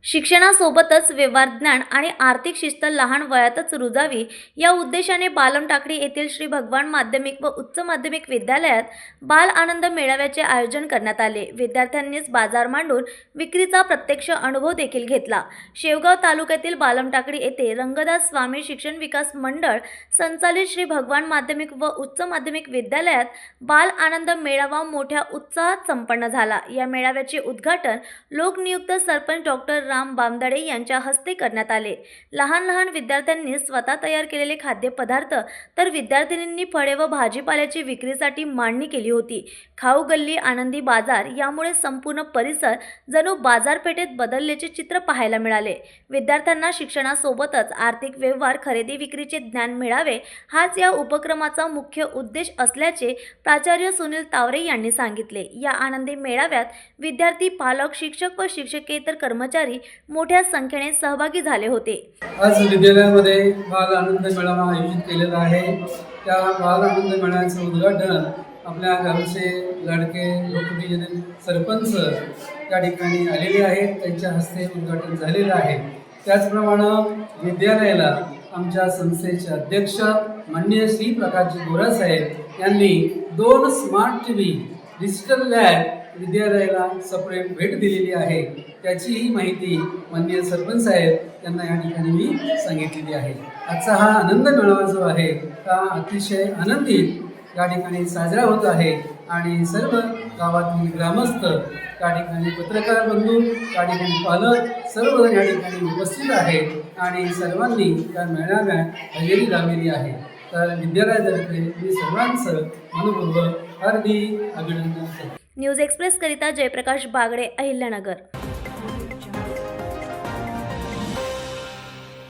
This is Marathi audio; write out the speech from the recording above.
शिक्षणासोबतच व्यवहार ज्ञान आणि आर्थिक शिस्त लहान वयातच रुजावी या उद्देशाने बालम टाकळी येथील श्री भगवान माध्यमिक व उच्च माध्यमिक विद्यालयात बाल आनंद मेळाव्याचे आयोजन करण्यात आले। विद्यार्थ्यांनीच बाजार मांडून विक्रीचा प्रत्यक्ष अनुभव देखील घेतला। शेवगाव तालुक्यातील बालम टाकळी येथे रंगदास स्वामी शिक्षण विकास मंडळ संचालित श्री भगवान माध्यमिक व उच्च माध्यमिक विद्यालयात बाल आनंद मेळावा मोठ्या उत्साहात संपन्न झाला। या मेळाव्याचे उद्घाटन लोकनियुक्त सरपंच डॉक्टर राम बामदडे यांच्या हस्ते करण्यात आले। लहान विद्यार्थ्यांनी स्वतः तयार केलेले खाद्यपदार्थ तर विद्यार्थिनींनी फळे व भाजीपाल्याची विक्रीसाठी मांडणी केली होती। खाऊ गल्ली आनंदी बाजार यामुळे संपूर्ण परिसर जणू बाजारपेठेत बदलल्याचे चित्र पाहायला मिळाले। विद्यार्थ्यांना शिक्षणासोबतच आर्थिक व्यवहार खरेदी विक्रीचे ज्ञान मिळावे हाच या उपक्रमाचा मुख्य उद्देश असल्याचे प्राचार्य सुनील तावरे यांनी सांगितले। या आनंदी मेळाव्यात विद्यार्थी, पालक, शिक्षक व शिक्षकेतर कर्मचारी मोठ्या संख्येने सहभागी झाले होते। आज विद्यालयामध्ये बाल आनंद मेळावा आयोजित केलेला आहे। त्या बाल आनंद मेळाव्याचे उद्घाटन आपल्या गावचे लाडके लोकप्रिय सरपंच त्या ठिकाणी आलेले आहेत, त्यांच्या हस्ते उद्घाटन झालेलं आहे। त्याचप्रमाणे विद्यालयाला आमच्या संस्थेचे अध्यक्ष माननीय श्री प्रकाशजी बोरा साहेब यांनी 2 स्मार्ट टीव्ही डिजिटल लॅब विद्यालयाला सेपरेट भेट दिलेली आहे। त्याचीही माहिती माननीय सरपंच साहेब यांना या ठिकाणी मी सांगितलेली आहे। आजचा हा आनंद मेळावा जो आहे हा अतिशय आनंदित या ठिकाणी साजरा होत आहे आणि सर्व गावातील ग्रामस्थ त्या ठिकाणी, पत्रकार बंधू त्या ठिकाणी, पालक सर्वजण या ठिकाणी उपस्थित आहेत आणि सर्वांनी त्या मेळाव्यात हजेरी लावलेली आहे। तर विद्यालयातर्फे मी सर्वांचं मनपूर्वक हार्दिक अभिनंदन करतो। न्यूज एक्सप्रेस करिता जयप्रकाश बागडे, अहिल्यानगर।